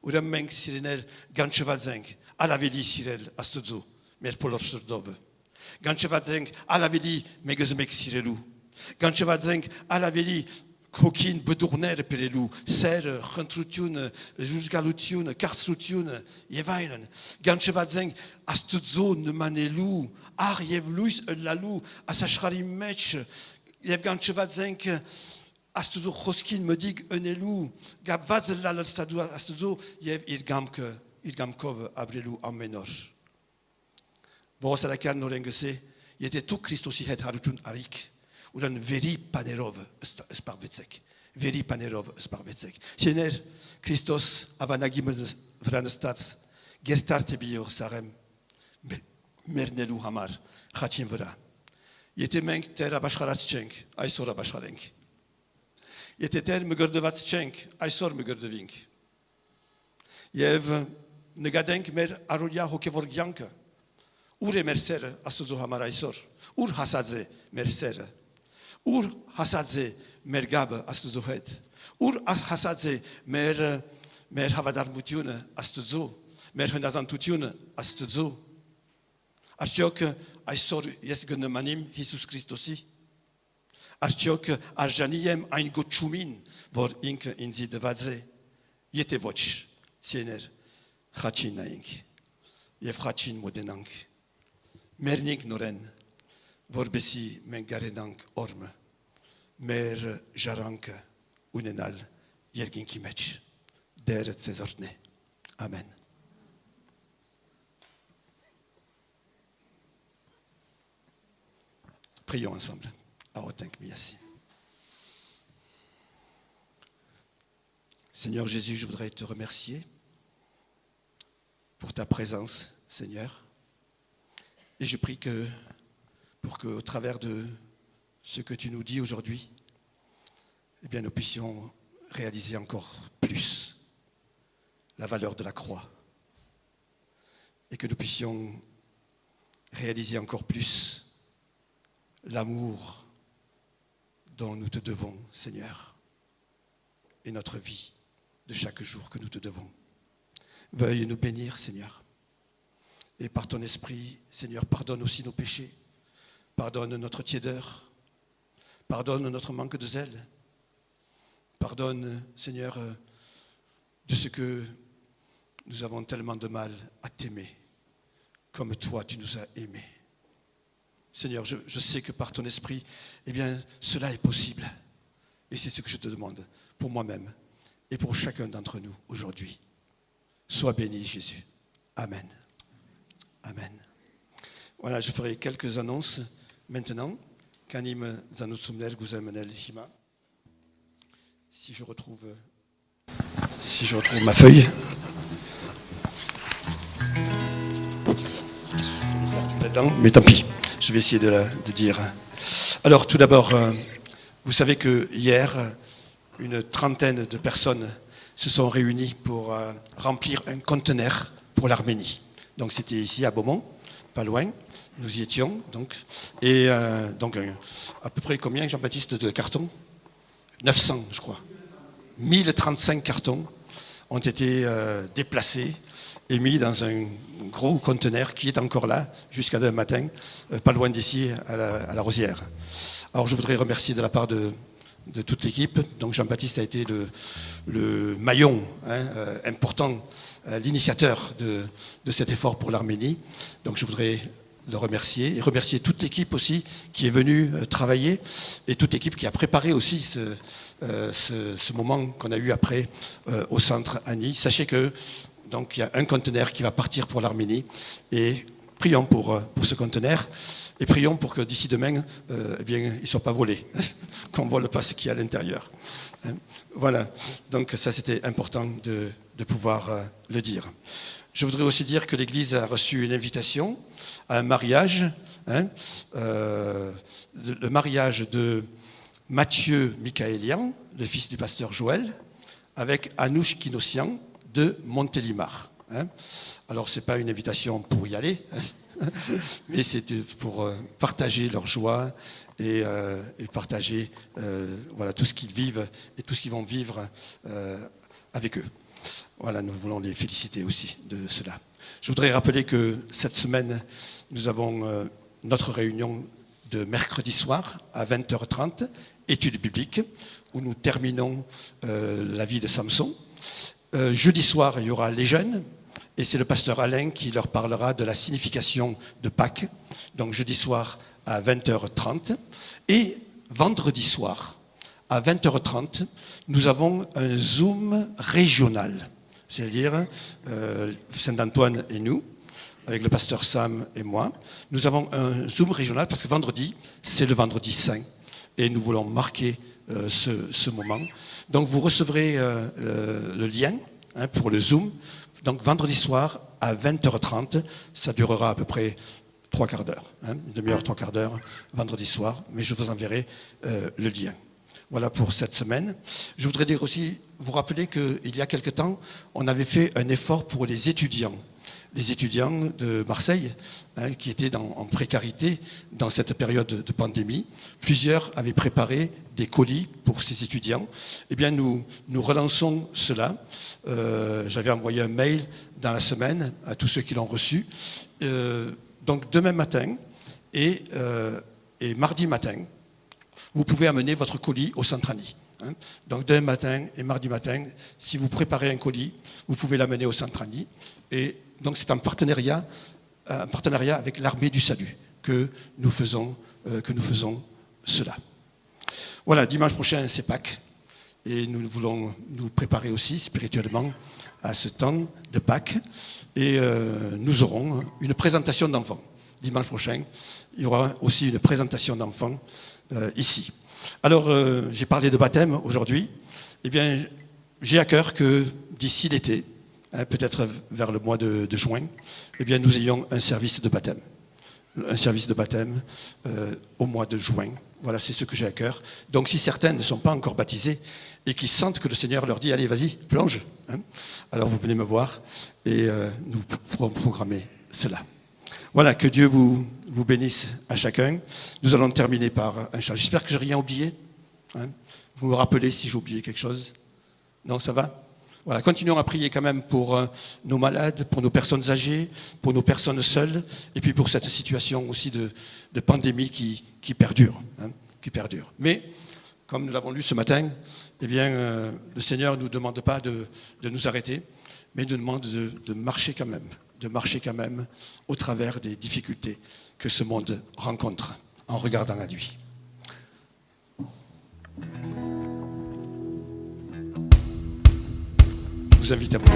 Ուրեմն մենք սիրիներ գանչված ենք ալավելի սիրել Աստծո մեր բոլոր սրտով։ Գանչված ենք ալավելի մեզ մեկ սիրելու։ Գանչված ենք ալավելի քոքին բդուղներ բերելու, սերը, խնդրությունը, ժուժգալությունը, կարծրությունը եւ այլն։ Գանչված ենք Աստծո նմանելու, աղ եւ լույս ըլլալու աշխարհի մեջ եւ գանչված ենք Աստծո խոսքին մդիկ ընելու, գաբված լալ Աստծո եւ իր գամքով ապրելու ամեն օր։ Բողոս արաքյալն նորեն գսե, եթե դու Քրիստոսի հետ հարություն արիք, ուրեմն վերի բաներով սպառվեցեք։ Սիրներ, Քրիստոս ավանագի վրա նստած գերտար տեպի Յերուսաղեմ մեռնելու համար խաչին վրա։ Yetemenk ter abasharaschenk, aysor abasharenk. Yeteter megordevatschenk, aysor megordevink. Yev negadenk mer arulia hokevorgianka. Ure merser asozo hamaraysor. Ur hasadze merser. Ur hasadze mergab astozohet. Ur hasadze mer havadar mutiune astozo. Mer henazantutiune astozo. Artiok aysor yesgenemanim Jesus Christosi. Artiok arjaniem ein gochumin vor ink inzi devadze. Yete voch siener khachin naink. Yev khachin modenank. Mernik noren. Vorbesi mengarenank orme. Mer jarank unenal yergin kimech. Deret sezortne. Amen. Prions ensemble. Arotenk miyasi. Seigneur Jésus, je voudrais te remercier pour ta présence, Seigneur. Et je prie pour qu'au travers de ce que tu nous dis aujourd'hui, eh bien, nous puissions réaliser encore plus la valeur de la croix. Et que nous puissions réaliser encore plus l'amour dont nous te devons, Seigneur, et notre vie de chaque jour que nous te devons. Veuille nous bénir, Seigneur. Et par ton esprit, Seigneur, pardonne aussi nos péchés. Pardonne notre tiédeur. Pardonne notre manque de zèle. Pardonne, Seigneur, de ce que nous avons tellement de mal à t'aimer, comme toi tu nous as aimés. Seigneur, je sais que par ton esprit, eh bien, cela est possible. Et c'est ce que je te demande pour moi-même et pour chacun d'entre nous aujourd'hui. Sois béni, Jésus. Amen. Amen. Voilà, je ferai quelques annonces maintenant. Kanim Zanusumner Guzamenel Hima. Si je retrouve ma feuille. Là-dedans, mais tant pis. Je vais essayer de dire. Alors, tout d'abord, vous savez que hier, une trentaine de personnes se sont réunies pour remplir un conteneur pour l'Arménie. Donc, c'était ici à Beaumont, pas loin. Nous y étions, donc. Et donc, à peu près combien, Jean-Baptiste, de cartons ? 900, je crois. 1035 cartons ont été déplacés et mis dans un gros conteneur qui est encore là jusqu'à demain matin, pas loin d'ici, à la Rosière. Alors je voudrais remercier de la part de toute l'équipe. Donc Jean-Baptiste a été le maillon important, l'initiateur de cet effort pour l'Arménie. Donc je voudrais le remercier et remercier toute l'équipe aussi qui est venue travailler et toute l'équipe qui a préparé aussi ce moment qu'on a eu après au centre Annie. Sachez que donc il y a un conteneur qui va partir pour l'Arménie et prions pour ce conteneur et prions pour que d'ici demain, eh bien, il ne soit pas volé, qu'on ne vole pas ce qu'il y a à l'intérieur. Voilà, donc ça c'était important de pouvoir le dire. Je voudrais aussi dire que l'Église a reçu une invitation à un mariage, le mariage de Mathieu Michaélian, le fils du pasteur Joël, avec Anouche Kinossian de Montélimar. Alors, ce n'est pas une invitation pour y aller, mais c'est pour partager leur joie et partager voilà, tout ce qu'ils vivent et tout ce qu'ils vont vivre avec eux. Voilà, nous voulons les féliciter aussi de cela. Je voudrais rappeler que cette semaine, nous avons notre réunion de mercredi soir à 20h30, études bibliques, où nous terminons la vie de Samson. Jeudi soir, il y aura les jeunes, et c'est le pasteur Alain qui leur parlera de la signification de Pâques. Donc jeudi soir à 20h30. Et vendredi soir à 20h30, nous avons un Zoom régional. C'est-à-dire Saint-Antoine et nous, avec le pasteur Sam et moi. Nous avons un Zoom régional parce que vendredi, c'est le vendredi saint. Et nous voulons marquer ce moment. Donc vous recevrez le lien pour le Zoom. Donc vendredi soir à 20h30, ça durera à peu près 3 quarts d'heure, une demi-heure, 3 quarts d'heure, vendredi soir, mais je vous enverrai le lien. Voilà pour cette semaine. Je voudrais dire aussi, vous rappeler qu'il y a quelque temps, on avait fait un effort pour les étudiants de Marseille, qui étaient en précarité dans cette période de pandémie. Plusieurs avaient préparé des colis pour ces étudiants. Eh bien, nous relançons cela. J'avais envoyé un mail dans la semaine à tous ceux qui l'ont reçu. Donc, demain matin et mardi matin, vous pouvez amener votre colis au Centre Annie. Donc, demain matin et mardi matin, si vous préparez un colis, vous pouvez l'amener au Centre Annie. Et donc, c'est un partenariat avec l'Armée du Salut que nous faisons cela. Voilà, dimanche prochain, c'est Pâques. Et nous voulons nous préparer aussi spirituellement à ce temps de Pâques. Et nous aurons une présentation d'enfants. Dimanche prochain, il y aura aussi une présentation d'enfants ici. Alors, j'ai parlé de baptême aujourd'hui. Eh bien, j'ai à cœur que d'ici l'été, peut-être vers le mois de juin, eh bien, nous ayons un service de baptême. Un service de baptême au mois de juin. Voilà, c'est ce que j'ai à cœur. Donc, si certains ne sont pas encore baptisés et qui sentent que le Seigneur leur dit « Allez, vas-y, plonge », alors vous venez me voir et nous pourrons programmer cela. Voilà, que Dieu vous bénisse à chacun. Nous allons terminer par un chant. J'espère que je n'ai rien oublié. Vous me rappelez si j'ai oublié quelque chose? Non, ça va? Voilà, continuons à prier quand même pour nos malades, pour nos personnes âgées, pour nos personnes seules, et puis pour cette situation aussi de pandémie qui perdure. Qui perdure. Mais, comme nous l'avons lu ce matin, eh bien, le Seigneur ne nous demande pas de nous arrêter, mais il nous demande de marcher quand même, au travers des difficultés que ce monde rencontre en regardant à lui. Je vous invite à vous lever.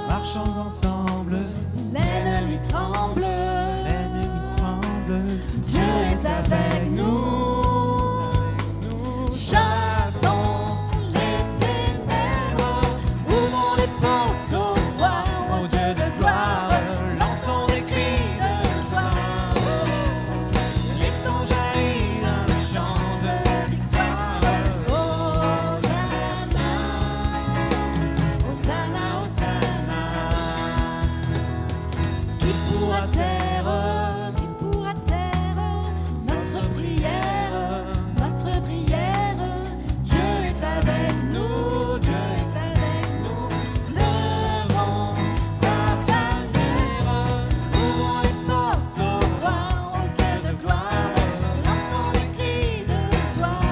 Marchons ensemble, l'ennemi tremble, Dieu est avec nous, chassons les ténèbres, ouvrons les portes au roi, au Dieu de gloire, lançons des cris de joie, laissons jaillir un chant de victoire, Hosanna, Hosanna, Hosanna. Qui pourra taire notre prière, Dieu est avec nous, levons sa bannière, ouvrons les portes au roi, au Dieu de gloire, lançons des cris de joie,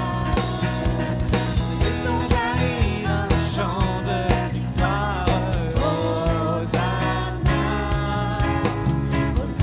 laissons jaillir un chant de victoire, Hosanna, Hosanna.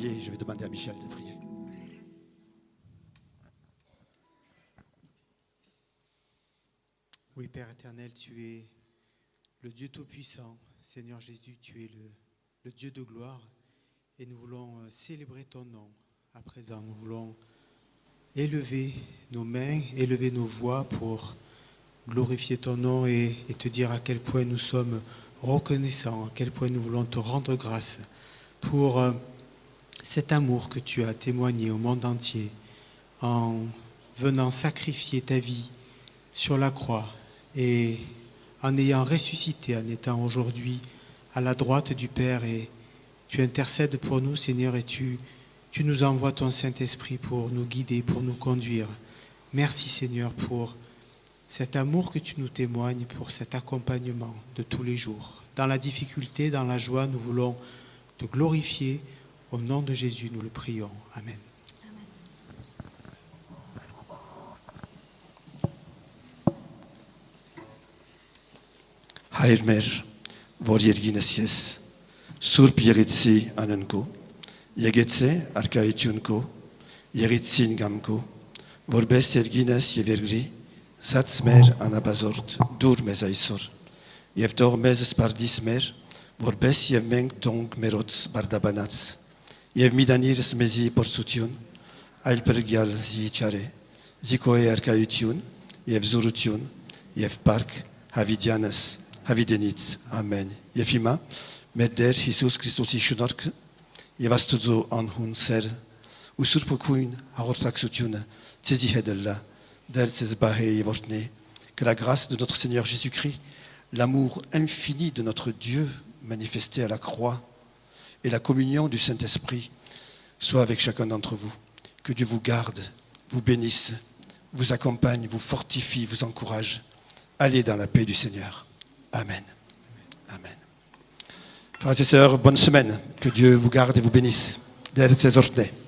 prier. Je vais demander à Michel de prier. Oui, Père éternel, tu es le Dieu Tout-Puissant. Seigneur Jésus, tu es le Dieu de gloire. Et nous voulons célébrer ton nom à présent. Nous voulons élever nos mains, élever nos voix pour glorifier ton nom et te dire à quel point nous sommes reconnaissants, à quel point nous voulons te rendre grâce pour cet amour que tu as témoigné au monde entier en venant sacrifier ta vie sur la croix et en ayant ressuscité, en étant aujourd'hui à la droite du Père. Et tu intercèdes pour nous, Seigneur, et tu nous envoies ton Saint-Esprit pour nous guider, pour nous conduire. Merci, Seigneur, pour cet amour que tu nous témoignes, pour cet accompagnement de tous les jours. Dans la difficulté, dans la joie, nous voulons te glorifier. Au nom de Jésus, nous le prions. Amen. Հայր մեր, որ երկինս ես, Սուրբ Եղեցի անուն քո, Եկեցե արքայություն քո, Եղեցին գամ քո, որպես երկինս եւ երկրի, Սած մեր անաբազորդ դուր մեզ այսօր, եւ թող մեզ սպարդիս մեր, որպես եւ մենք թոնք մերոց բարդաբանած, եւ մի դանիրս մեզի փորձություն, այլ բրգյալ զիչարե, զիքոյ արքայություն եւ զորություն եւ բարք հավիդյանս Հավիդենից, ամեն։ Եվ հիմա մեր Տեր Հիսուս Քրիստոսի շնորհքը եւ Աստծո անհուն սերը ու Սուրբ Հոգին հաղորդակցությունը ցեզի հետ լա Դեր ցեզ բահե եւ օրհնի que la grâce de notre Seigneur Jésus-Christ, l'amour infini de notre Dieu manifesté à la croix et la communion du Saint-Esprit soit avec chacun d'entre vous. Que Dieu vous garde, vous bénisse, vous accompagne, vous fortifie, vous encourage. Allez dans la paix du Seigneur. Amen. Amen. Frères et sœurs, bonne semaine. Que Dieu vous garde et vous bénisse. Der ses ordres.